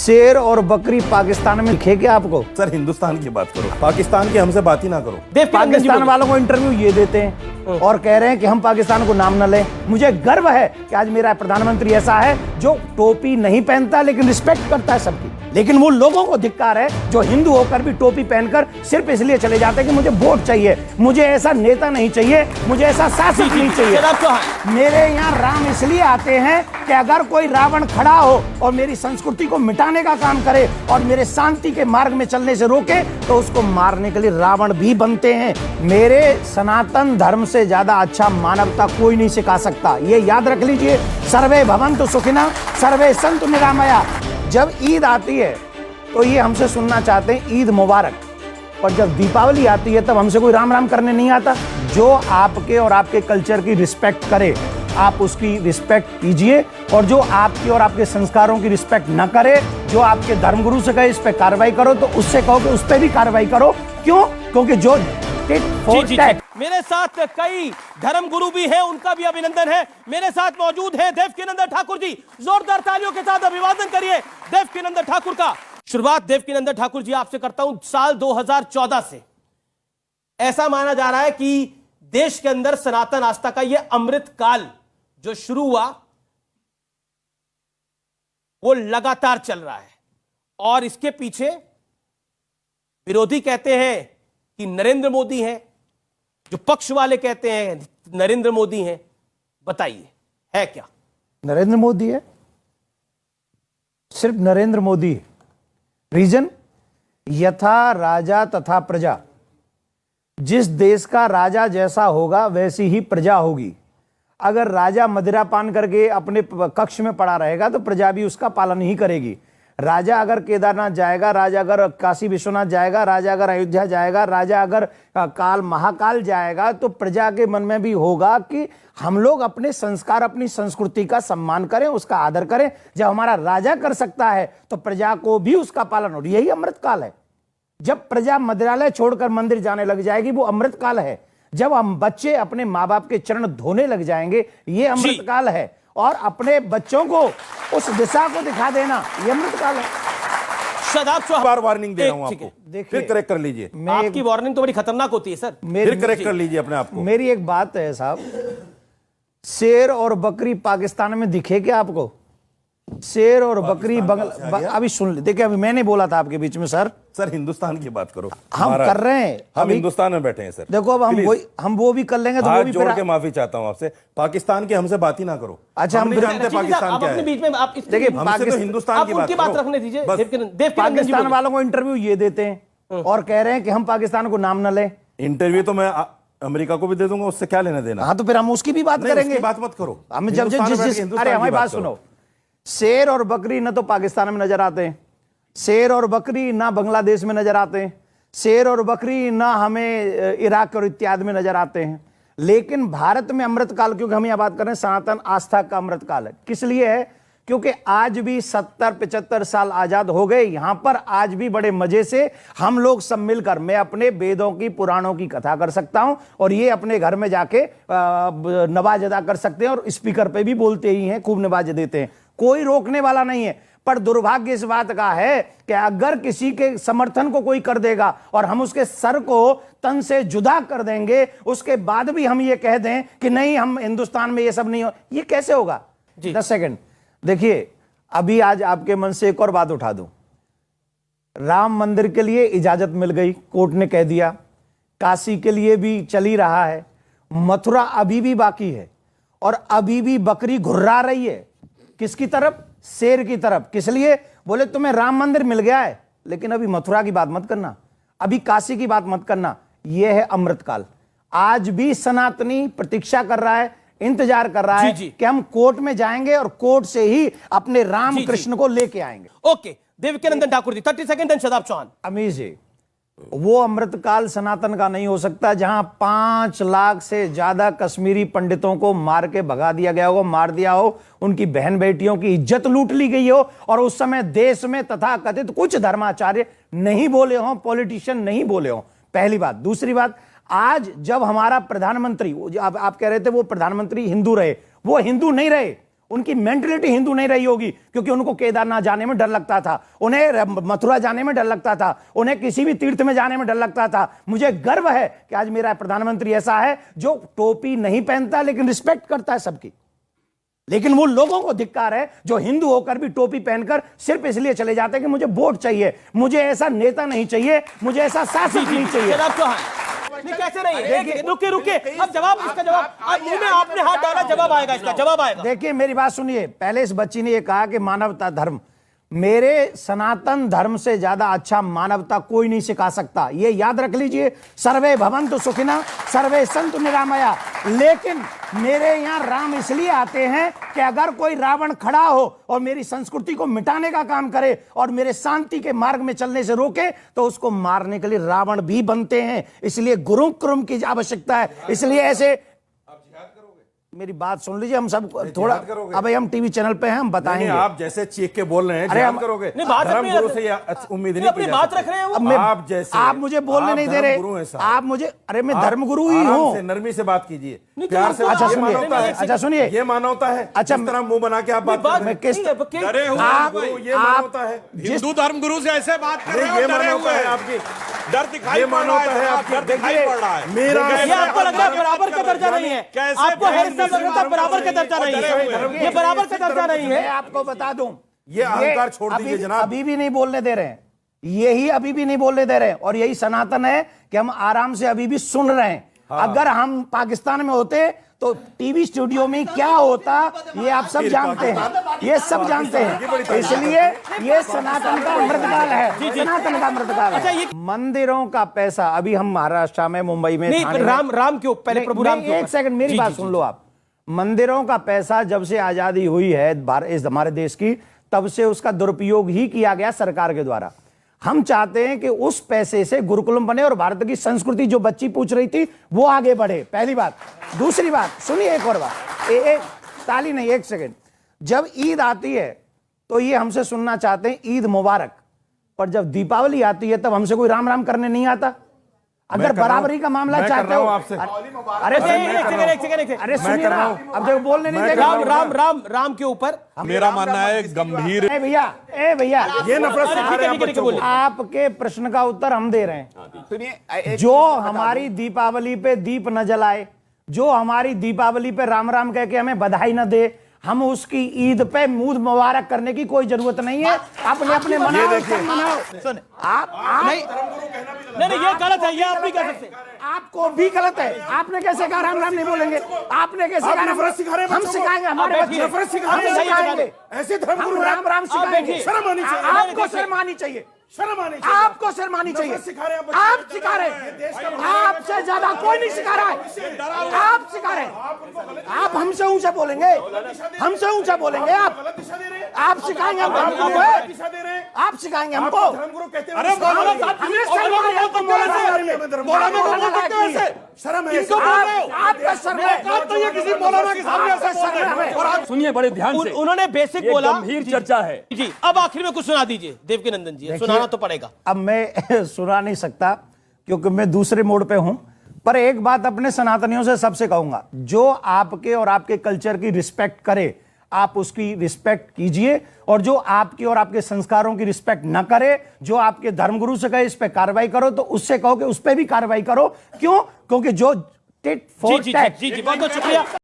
शेर और बकरी पाकिस्तान में दिखे क्या आपको? सर हिंदुस्तान की बात करो, पाकिस्तान की हमसे बात ही ना करो। पाकिस्तान वालों को इंटरव्यू ये देते हैं और कह रहे हैं कि हम पाकिस्तान को नाम न लें। मुझे गर्व है कि आज मेरा प्रधानमंत्री ऐसा है जो टोपी नहीं पहनता लेकिन रिस्पेक्ट करता है सबकी। लेकिन वो लोगों को धिक्कार है जो हिंदू होकर भी टोपी पहनकर सिर्फ इसलिए चले जाते हैं कि मुझे वोट चाहिए, मुझे ऐसा नेता नहीं चाहिए, मुझे ऐसा शासक नहीं चाहिए। मेरे यहाँ राम इसलिए आते हैं कि अगर कोई रावण खड़ा हो और मेरी संस्कृति को मिटाने का काम करे और मेरे शांति के मार्ग में चलने से रोके तो उसको मारने के लिए रावण भी बनते हैं। मेरे सनातन धर्म से ज्यादा अच्छा मानवता कोई नहीं सिखा सकता, ये याद रख लीजिए। सर्वे भवन्तु सुखिनः, सर्वे सन्तु निरामया। जब ईद आती है तो ये हमसे सुनना चाहते हैं ईद मुबारक, और जब दीपावली आती है तब हमसे कोई राम राम करने नहीं आता। जो आपके और आपके कल्चर की रिस्पेक्ट करे आप उसकी रिस्पेक्ट कीजिए, और जो आपकी और आपके संस्कारों की रिस्पेक्ट न करे, जो आपके धर्मगुरु से कहे इस पे कार्रवाई करो तो उससे कहो कि उस पे भी कार्रवाई करो। क्यों? क्योंकि जो मेरे साथ कई धर्मगुरु भी हैं, उनका भी अभिनंदन है। मेरे साथ मौजूद हैं देवकीनंदन ठाकुर जी। जोरदार तालियों के साथ अभिवादन करिए देवकीनंदन ठाकुर का। शुरुआत देवकीनंदन ठाकुर जी आपसे करता हूं। साल 2014 से ऐसा माना जा रहा है कि देश के अंदर सनातन आस्था का यह अमृत काल जो शुरू हुआ वो लगातार चल रहा है, और इसके पीछे विरोधी कहते हैं कि नरेंद्र मोदी हैं, जो पक्ष वाले कहते हैं नरेंद्र मोदी हैं। बताइए है क्या? नरेंद्र मोदी है, सिर्फ नरेंद्र मोदी है। रीजन यथा राजा तथा प्रजा। जिस देश का राजा जैसा होगा वैसी ही प्रजा होगी। अगर राजा मदिरा पान करके अपने कक्ष में पड़ा रहेगा तो प्रजा भी उसका पालन ही करेगी। राजा अगर केदारनाथ जाएगा, राजा अगर काशी विश्वनाथ जाएगा, राजा अगर अयोध्या जाएगा, राजा अगर काल महाकाल जाएगा तो प्रजा के मन में भी होगा कि हम लोग अपने संस्कार अपनी संस्कृति का सम्मान करें, उसका आदर करें। जब हमारा राजा कर सकता है तो प्रजा को भी उसका पालन हो। यही अमृत काल है। जब प्रजा मंदिरालय छोड़कर मंदिर जाने लग जाएगी वो अमृत काल है। जब हम बच्चे अपने माँ बाप के चरण धोने लग जाएंगे ये अमृत काल है, और अपने बच्चों को उस दिशा को दिखा देना ये अमृत काल है। बार वार्निंग दे रहा हूं आपको, फिर करेक्ट कर लीजिए। आपकी वार्निंग तो बड़ी खतरनाक होती है सर, फिर करेक्ट कर लीजिए अपने आप को। मेरी एक बात है साहब, शेर और बकरी पाकिस्तान में दिखे क्या आपको? शेर और बकरी अभी सुन ले, देखिए अभी मैंने बोला था आपके बीच में सर हिंदुस्तान की बात करो। हम कर रहे हैं, हम हिंदुस्तान में बैठे हैं सर। देखो अब हम वो भी कर लेंगे तो वो भी जोड़ के माफी चाहता हूं आपसे, पाकिस्तान की हमसे बात ही ना करो। अच्छा, हम जानते पाकिस्तान क्या है। बीच में आप देखिए हमसे तो हिंदुस्तान की बात रखने दीजिए। पाकिस्तान वालों को इंटरव्यू ये देते हैं और कह रहे हैं कि हम पाकिस्तान को नाम न लें। इंटरव्यू तो मैं अमेरिका को भी दे दूंगा, उससे क्या लेना देना। हाँ तो फिर हम उसकी भी बात करेंगे। बात मत करो। हम जब अरे हमारी बात सुनो। शेर और बकरी न तो पाकिस्तान में नजर आते हैं, शेर और बकरी ना बांग्लादेश में नजर आते हैं, शेर और बकरी ना हमें इराक और इत्यादि में नजर आते हैं। लेकिन भारत में अमृत काल, क्योंकि हम यह बात कर रहे हैं सनातन आस्था का अमृत काल है। किस लिए है? क्योंकि आज भी 70-75 साल आजाद हो गए, यहां पर आज भी बड़े मजे से हम लोग सब मिलकर, मैं अपने वेदों की पुराणों की कथा कर सकता हूं और ये अपने घर में जाके नवाज अदा कर सकते हैं, और स्पीकर पे भी बोलते ही हैं, खूब नवाज देते हैं, कोई रोकने वाला नहीं है। पर दुर्भाग्य इस बात का है कि अगर किसी के समर्थन को कोई कर देगा और हम उसके सर को तन से जुदा कर देंगे, उसके बाद भी हम ये कह दें कि नहीं हम हिंदुस्तान में ये सब नहीं हो, ये कैसे होगा? 10 सेकंड देखिए, अभी आज आपके मन से एक और बात उठा दूं। राम मंदिर के लिए इजाजत मिल गई, कोर्ट ने कह दिया। काशी के लिए भी चल ही रहा है, मथुरा अभी भी बाकी है, और अभी भी बकरी घुर्रा रही है। किसकी तरफ? शेर की तरफ। किस लिए? बोले तुम्हें राम मंदिर मिल गया है लेकिन अभी मथुरा की बात मत करना, अभी काशी की बात मत करना। यह है अमृतकाल। आज भी सनातनी प्रतीक्षा कर रहा है, इंतजार कर रहा है कि हम कोर्ट में जाएंगे और कोर्ट से ही अपने राम कृष्ण को लेके आएंगे। Okay Devkinandan Thakur ji 30 second. शदाब चौहान। अमीर जी, वो अमृतकाल सनातन का नहीं हो सकता जहां 5 लाख से ज्यादा कश्मीरी पंडितों को मार के भगा दिया गया हो, मार दिया हो, उनकी बहन बेटियों की इज्जत लूट ली गई हो, और उस समय देश में तथा कथित कुछ धर्माचार्य नहीं बोले हों, पॉलिटिशियन नहीं बोले हों। पहली बात। दूसरी बात, आज जब हमारा प्रधानमंत्री, आप कह रहे थे वो प्रधानमंत्री हिंदू रहे, वो हिंदू नहीं रहे, उनकी मेंटलिटी हिंदू नहीं रही होगी, क्योंकि उनको केदारनाथ जाने में डर लगता था, उन्हें मथुरा जाने में डर लगता था, उन्हें किसी भी तीर्थ में जाने में डर लगता था। मुझे गर्व है कि आज मेरा प्रधानमंत्री ऐसा है जो टोपी नहीं पहनता लेकिन रिस्पेक्ट करता है सबकी। लेकिन वो लोगों को धिक्कार है जो हिंदू होकर भी टोपी पहनकर सिर्फ इसलिए चले जाते हैं कि मुझे वोट चाहिए, मुझे ऐसा नेता नहीं चाहिए, मुझे ऐसा शासक नहीं चाहिए। नहीं, कैसे नहीं? रुके रुके, अब जवाब, इसका जवाब, अब मुंह में आपने हाथ डाला, जवाब आएगा, इसका जवाब आएगा। देखिए मेरी बात सुनिए, पहले इस बच्ची ने ये कहा कि मानवता धर्म, मेरे सनातन धर्म से ज्यादा अच्छा मानवता कोई नहीं सिखा सकता, ये याद रख लीजिए। सर्वे भवन्तु सुखिनः, सर्वे सन्तु निरामया। लेकिन मेरे यहाँ राम इसलिए आते हैं कि अगर कोई रावण खड़ा हो और मेरी संस्कृति को मिटाने का काम करे और मेरे शांति के मार्ग में चलने से रोके, तो उसको मारने के लिए रावण भी बनते हैं। इसलिए गुरु क्रम की आवश्यकता है। इसलिए ऐसे, मेरी बात सुन लीजिए, हम सब थोड़ा, अब हम टीवी चैनल पे हैं, हम बताएंगे। आप जैसे चीख के बोल रहे हैं, अरे हम करोगे, नहीं, बात धर्म गुरु से उम्मीद नहीं अपनी बात रख रहे हैं। अब आप जैसे, आप मुझे बोलने नहीं दे रहे, आप मुझे, अरे मैं धर्म गुरु ही हूँ। नरमी से बात कीजिए, प्यार से। अच्छा सुनिए, अच्छा सुनिए, ये मानवता है। अच्छा, इस तरह मुंह बना के आप बात कर रहे हैं। किस डरे हुए गुरु, ये मानवता है। हिंदू धर्म गुरु से ऐसे बात कर रहे हो, ये डरे मानवता हुए है हैं। आपकी, डर दिखाई ये पड़ रहा मानवता है है, आपकी। डर दिखाई पड़ रहा है। मेरा, ये आपको लग रहा है बराबर का दर्जा नहीं है, आपको हर सब लग रहा है बराबर का दर्जा नहीं है, ये बराबर का दर्जा नहीं है। मैं आपको बता दूं, ये अहंकार छोड़ दीजिए जनाब। अभी भी नहीं बोलने दे रहे हैं, यही अभी भी नहीं बोलने दे रहे हैं, और यही सनातन है कि हम आराम से अभी भी सुन रहे हैं। अगर हम पाकिस्तान में होते तो टीवी स्टूडियो में क्या होता ये आप सब जानते हैं, ये सब जानते हैं। इसलिए ये सनातन का अमृतकाल है, सनातन का अमृतकाल है। मंदिरों का पैसा, अभी हम महाराष्ट्र में, मुंबई में, राम क्यों, पहले प्रभु राम क्यों? एक सेकंड मेरी बात सुन लो आप। मंदिरों का पैसा जब से आजादी हुई है इस हमारे देश की, तब से उसका दुरुपयोग ही किया गया सरकार के द्वारा। हम चाहते हैं कि उस पैसे से गुरुकुलम बने और भारत की संस्कृति, जो बच्ची पूछ रही थी, वो आगे बढ़े। पहली बात। दूसरी बात सुनिए, एक और बात, एक ताली नहीं, एक सेकंड। जब ईद आती है तो ये हमसे सुनना चाहते हैं ईद मुबारक, पर जब दीपावली आती है तब हमसे कोई राम राम करने नहीं आता। अगर बराबरी का मामला चाहते हो, आपसे, अरे अरे सुनिए ना, अब जब बोलने नहीं देगा। राम के ऊपर मेरा मानना है गंभीर, ए भैया, ये नफरत सिखा रहे हैं आप बच्चों को। आपके प्रश्न का उत्तर हम दे रहे हैं। जो हमारी दीपावली पे दीप न जलाए, जो हमारी दीपावली पे राम राम कह के हमें बधाई न दे, हम उसकी ईद पे मूद मुबारक करने की कोई जरूरत नहीं है। अपने अपने मनाओ, आप नहीं, ये गलत है, ये आप नहीं कर सकते। आपको भी गलत है। आपने कैसे कहा राम राम नहीं बोलेंगे? आपने कैसे कहा? नफरत सिखा रहे हैं हम बच्चों को। सिखाएंगे, हमारे बच्चे नफरत सिखा रहे हैं, हम सिखाएंगे। ऐसे धर्म हम गुरु राम राम सिखाएंगे। शर्म आनी चाहिए। आपको शर्म आनी चाहिए, शर्म आनी चाहिए। आपको शर्म आनी चाहिए। नफरत सिखा रहे हैं बच्चों आप को। सिखा रहे हैं, आपसे ज्यादा कोई नहीं सिखा रहा है। आप सिखा रहे हैं, आप हमसे ऊंचा बोलेंगे, हमसे ऊंचा बोलेंगे। आप सिखाएंगे हम धर्म गुरु है, आप सिखाएंगे हमको। धर्म गुरु कहते हैं। अरे मौलाना साहब, हमने शर्म आ रही है तो मौलाना मौलाना को बोलते हैं ऐसे, शर्म है। इनको बोल रहे हो, आपका शर्म है। आप तो ये किसी मौलाना के सामने ऐसे बोल रहे हैं। और आप सुनिए बड़े ध्यान से, उन्होंने बेसिक ये बोला, गंभीर चर्चा है। जी। अब आखिर में कुछ सुना दीजिए देवकीनंदन जी, सुनाना तो पड़ेगा। अब मैं सुना नहीं सकता क्योंकि मैं दूसरे मोड पे हूं, पर एक बात अपने सनातनियों से सबसे कहूंगा, जो आपके और आपके कल्चर की रिस्पेक्ट करे, आप उसकी रिस्पेक्ट कीजिए, और जो आपकी और आपके संस्कारों की रिस्पेक्ट ना करे, जो आपके धर्मगुरु से कहे इस पे कार्रवाई करो, तो उससे कहो कि उस पे भी कार्रवाई करो। क्यों? क्योंकि जो टिट फॉर टैट। जी, बहुत बहुत शुक्रिया।